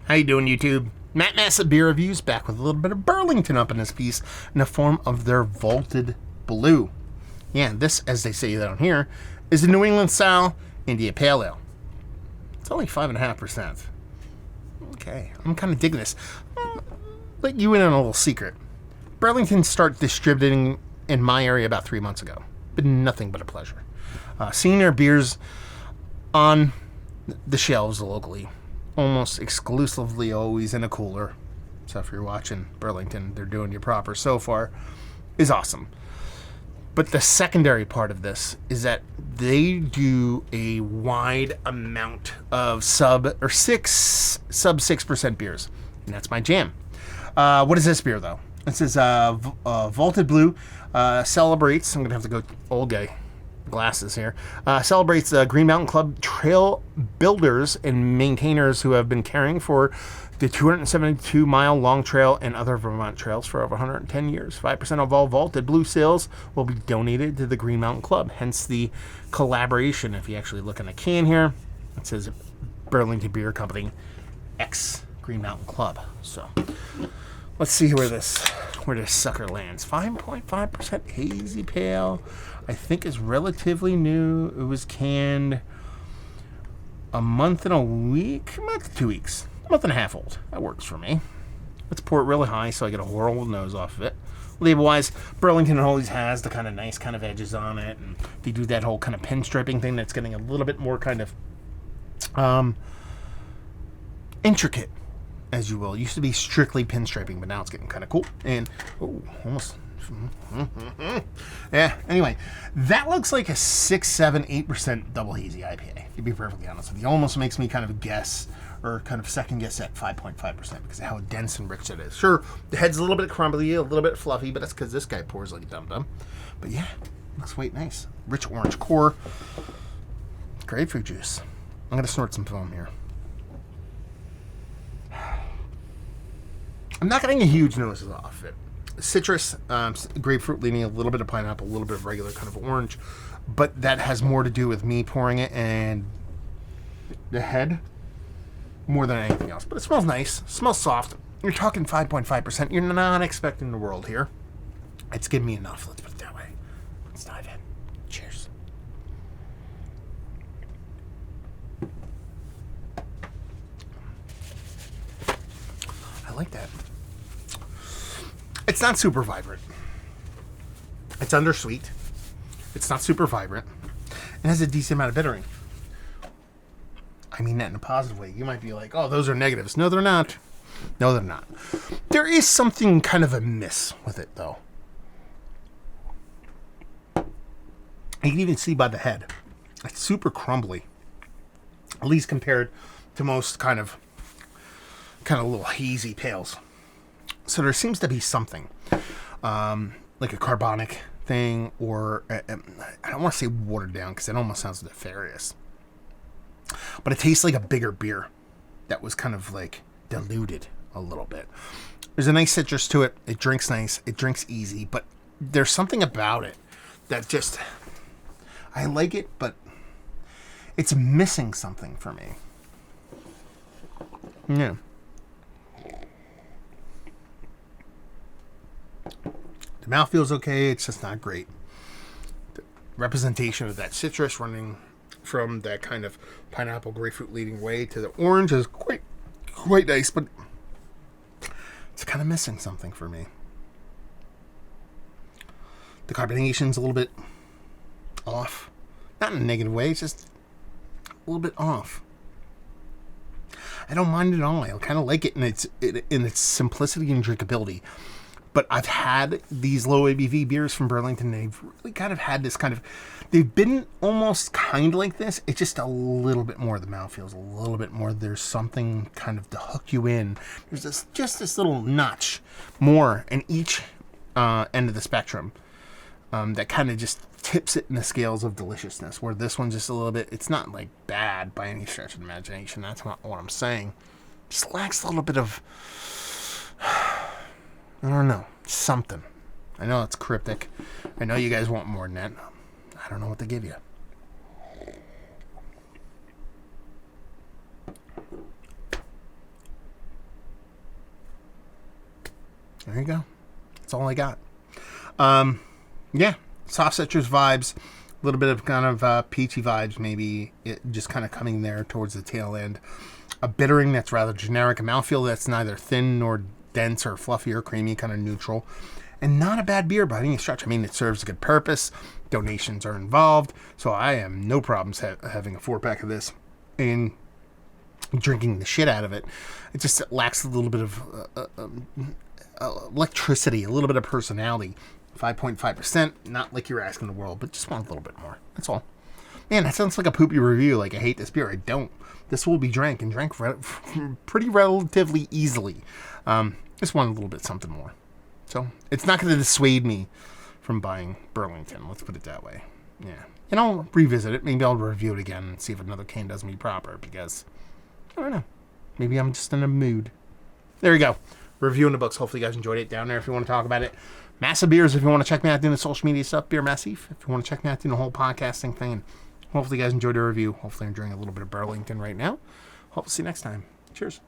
How you doing, YouTube? Matt Massa Beer Reviews back with a little bit of Burlington up in this piece in the form of their Vaulted Blue. Yeah, this, as they say down here, is a New England style India Pale Ale. It's only 5.5%. Okay, I'm kind of digging this. Let you in on a little secret. Burlington started distributing in my area about 3 months ago. Been nothing but a pleasure. Seeing their beers on the shelves locally, almost exclusively always in a cooler. So if you're watching Burlington, they're doing you proper so far, is awesome. But the secondary part of this is that they do a wide amount of sub 6% beers. And that's my jam. What is this beer though? It says Vaulted Blue celebrates, I'm going to have to go old guy glasses here, celebrates the Green Mountain Club trail builders and maintainers who have been caring for the 272-mile long trail and other Vermont trails for over 110 years. 5% of all Vaulted Blue sales will be donated to the Green Mountain Club, hence the collaboration. If you actually look in the can here, it says Burlington Beer Company X Green Mountain Club. So let's see where this sucker lands. 5.5% hazy pale. I think is relatively new. It was canned a month and a week, 2 weeks, a month and a half old. That works for me. Let's pour it really high so I get a horrible nose off of it. Label-wise, Burlington always has the kind of nice kind of edges on it, and they do that whole kind of pinstriping thing that's getting a little bit more kind of intricate, as you will. It used to be strictly pinstriping, but now it's getting kind of cool. And almost. Yeah, anyway, that looks like a 6, 7, 8% double hazy IPA, to be perfectly honest with you. Almost makes me kind of guess, or kind of second guess at 5.5% because of how dense and rich it is. Sure, the head's a little bit crumbly, a little bit fluffy, but that's because this guy pours like a dum-dum. But yeah, looks quite nice. Rich orange core. Grapefruit juice. I'm going to snort some foam here. I'm not getting a huge noses off it. Citrus, grapefruit leaning, a little bit of pineapple, a little bit of regular kind of orange, but that has more to do with me pouring it and the head more than anything else. But it smells nice, smells soft. You're talking 5.5%. You're not expecting the world here. It's giving me enough. Let's put it that way. Let's dive in. Cheers. I like that. It's not super vibrant. It's undersweet. It's not super vibrant. It has a decent amount of bittering. I mean that in a positive way. You might be like, oh, those are negatives. No, they're not. No, they're not. There is something kind of amiss with it, though. You can even see by the head. It's super crumbly. At least compared to most kind of little hazy pales. So there seems to be something, like a carbonic thing, or I don't want to say watered down because it almost sounds nefarious. But it tastes like a bigger beer that was kind of like diluted a little bit. There's a nice citrus to it. It drinks nice. It drinks easy. But there's something about it that just, I like it, but it's missing something for me. Yeah. The mouth feels okay, it's just not great. The representation of that citrus running from that kind of pineapple grapefruit leading way to the orange is quite nice, but it's kind of missing something for me. The carbonation's a little bit off. Not in a negative way, it's just a little bit off. I don't mind it at all. I kind of like it in its simplicity and drinkability. But I've had these low ABV beers from Burlington. They've really kind of had this kind of, they've been almost kind of like this. It's just a little bit more. The mouth feels a little bit more. There's something kind of to hook you in. There's this little notch more in each end of the spectrum that kind of just tips it in the scales of deliciousness. Where this one's just a little bit, it's not like bad by any stretch of the imagination. That's not what I'm saying. Just lacks a little bit of, I don't know, something. I know it's cryptic. I know you guys want more than that. I don't know what to give you. There you go. That's all I got. Yeah, soft citrus vibes, a little bit of kind of peachy vibes, maybe it just kind of coming there towards the tail end. A bittering that's rather generic, a mouthfeel that's neither thin nor dense or fluffy or creamy, kind of neutral, and not a bad beer by any stretch. I mean, it serves a good purpose. Donations are involved, so I am no problems having a 4-pack of this and drinking the shit out of it. It just lacks a little bit of electricity, a little bit of personality. 5.5%, not like you're asking the world, but just want a little bit more. That's all. Man, that sounds like a poopy review, like I hate this beer. I don't. This will be drank pretty relatively easily. Just want a little bit something more. So, it's not going to dissuade me from buying Burlington, let's put it that way. Yeah. And I'll revisit it. Maybe I'll review it again and see if another can does me proper, because, I don't know. Maybe I'm just in a mood. There you go. Reviewing the books. Hopefully you guys enjoyed it down there if you want to talk about it. Massive Beers if you want to check me out doing the social media stuff. Beer Massive if you want to check me out doing the whole podcasting thing. And hopefully you guys enjoyed the review. Hopefully you're enjoying a little bit of Burlington right now. Hope to see you next time. Cheers.